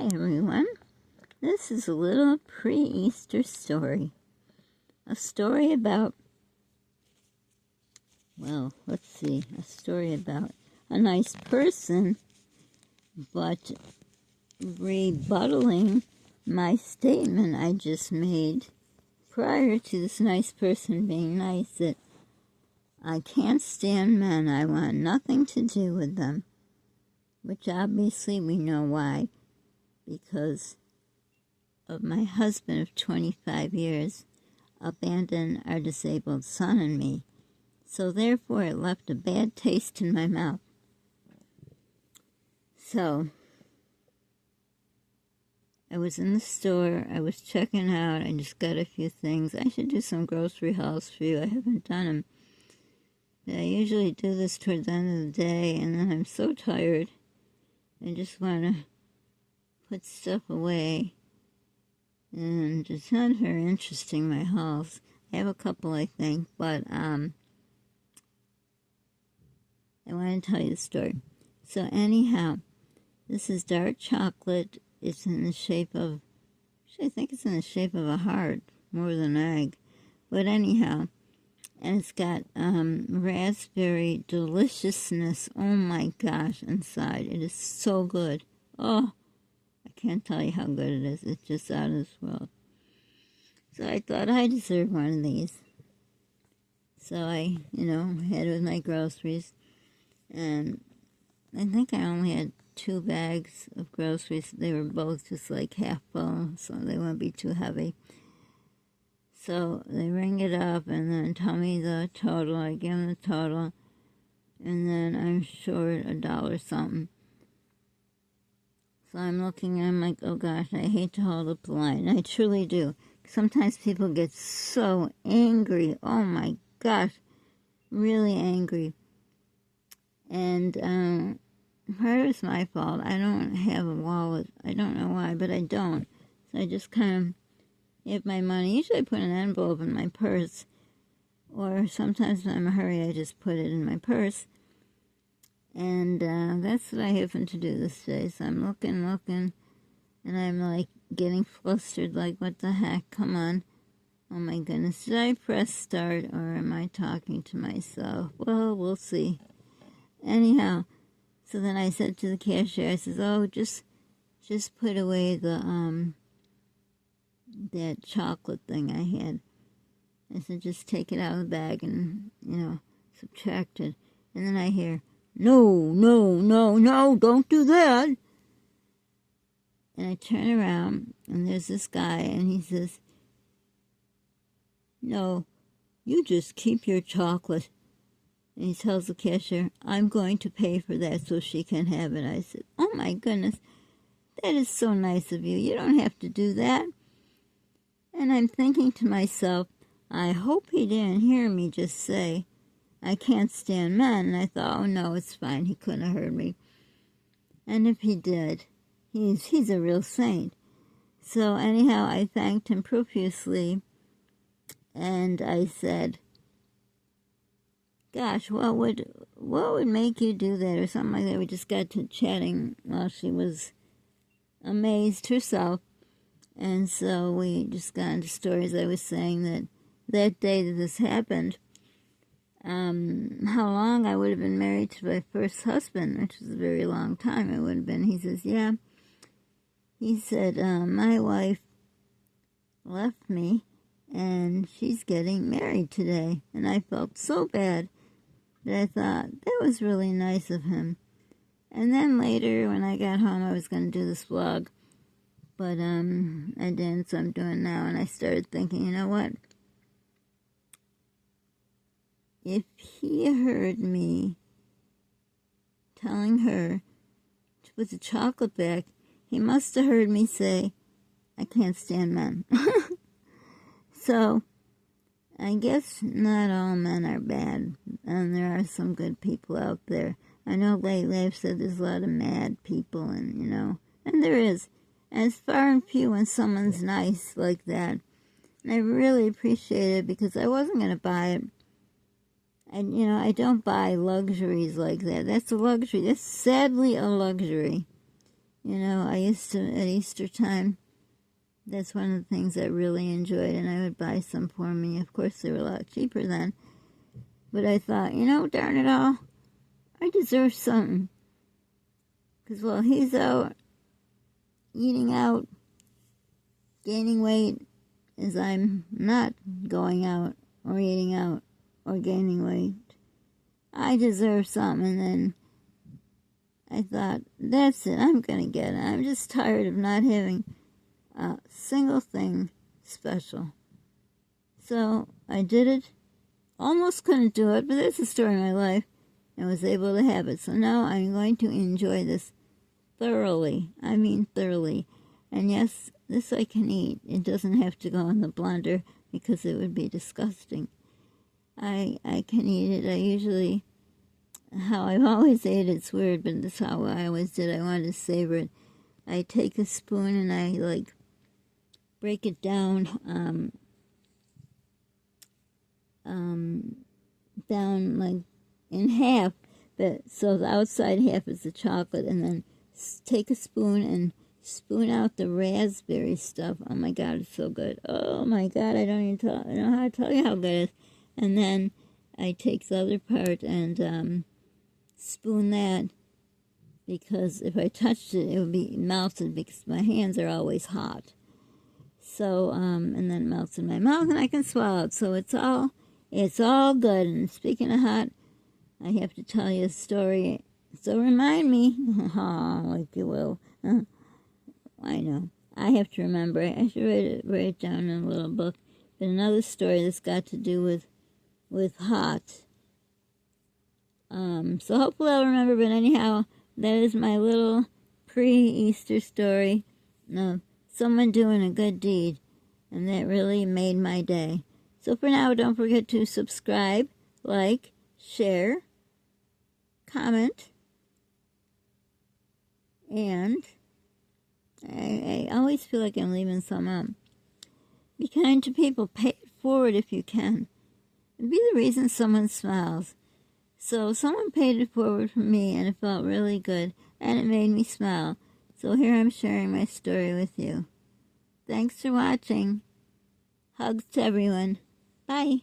Hi everyone, this is a little pre-Easter story. A story about, a story about a nice person, but rebuttaling my statement I just made prior to this nice person being nice, that I can't stand men, I want nothing to do with them, which obviously we know why, because of my husband of 25 years abandoned our disabled son and me. So therefore it left a bad taste in my mouth. So I was in the store, I was checking out, I just got a few things. I should do some grocery hauls for you, I haven't done them. But I usually do this towards the end of the day, and then I'm so tired, I just want to put stuff away. And it's not very interesting, my hauls. I have a couple, I think, but I want to tell you the story. So anyhow, this is dark chocolate. It's in the shape of, actually I think it's in the shape of a heart, more than an egg. But anyhow, and it's got raspberry deliciousness, oh my gosh, inside. It is so good. Oh, I can't tell you how good it is. It's just out of this world. So I thought I deserved one of these. So I, had with my groceries. And I think I only had 2 bags of groceries. They were both just like half full, so they wouldn't be too heavy. So they ring it up and then tell me the total. I give them the total. And then I'm short $1 something. So I'm looking, I'm like, oh gosh, I hate to hold up the line. I truly do. Sometimes people get so angry. Oh my gosh. Really angry. And part of it's my fault. I don't have a wallet. I don't know why, but I don't. So I just kind of have my money. Usually I put an envelope in my purse. Or sometimes when I'm in a hurry, I just put it in my purse. And that's what I happen to do this day. So I'm looking, and I'm like getting flustered, like, what the heck? Come on. Oh my goodness. Did I press start, or am I talking to myself? Well, we'll see. Anyhow, so then I said to the cashier, I says, oh, just put away the, that chocolate thing I had. I said, just take it out of the bag and, subtract it. And then I hear, no, don't do that. And I turn around, and there's this guy, and he says, no, you just keep your chocolate. And he tells the cashier, I'm going to pay for that so she can have it. I said, oh my goodness, that is so nice of you. You don't have to do that. And I'm thinking to myself, I hope he didn't hear me just say, I can't stand men. And I thought, oh no, it's fine. He couldn't have heard me. And if he did, he's a real saint. So anyhow, I thanked him profusely. And I said, gosh, what would make you do that, or something like that? We just got to chatting while she was amazed herself. And so we just got into stories. I was saying that day that this happened, how long I would have been married to my first husband, which was a very long time it would have been. He says, yeah. He said, my wife left me, and she's getting married today. And I felt so bad that I thought, that was really nice of him. And then later, when I got home, I was going to do this vlog. But I didn't, so I'm doing it now. And I started thinking, you know what? If he heard me telling her to put the chocolate back, he must have heard me say, I can't stand men. So, I guess not all men are bad, and there are some good people out there. I know lately I've said there's a lot of mad people, and there is. And it's far and few when someone's nice like that. And I really appreciate it, because I wasn't going to buy it. And, I don't buy luxuries like that. That's a luxury. That's sadly a luxury. You know, I used to, at Easter time, that's one of the things I really enjoyed, and I would buy some for me. Of course, they were a lot cheaper then. But I thought, you know, darn it all, I deserve something. Because while he's out, eating out, gaining weight, as I'm not going out or eating out or gaining weight, I deserve something. And then I thought, that's it, I'm going to get it. I'm just tired of not having a single thing special. So I did it. Almost couldn't do it, but that's the story of my life. And was able to have it. So now I'm going to enjoy this thoroughly. I mean thoroughly. And yes, this I can eat. It doesn't have to go in the blender because it would be disgusting. I can eat it. I usually, how I've always ate it's weird, but that's how I always did. I wanted to savor it. I take a spoon and I like break it down, down like in half, but so the outside half is the chocolate, and then take a spoon and spoon out the raspberry stuff. Oh my God, it's so good. Oh my God, I don't even know how to tell you how good it is. And then I take the other part and spoon that, because if I touched it, it would be melted because my hands are always hot. So, and then it melts in my mouth and I can swallow it. So it's all good. And speaking of hot, I have to tell you a story. So remind me, like you will. I know. I have to remember. I should write it down in a little book. But another story that's got to do with hot. So hopefully I'll remember. But anyhow, that is my little pre-Easter story of someone doing a good deed. And that really made my day. So for now, don't forget to subscribe, like, share, comment, and I always feel like I'm leaving some out. Be kind to people. Pay it forward if you can. It'd be the reason someone smiles. So someone paid it forward for me, and it felt really good, and it made me smile. So here I'm sharing my story with you. Thanks for watching. Hugs to everyone. Bye.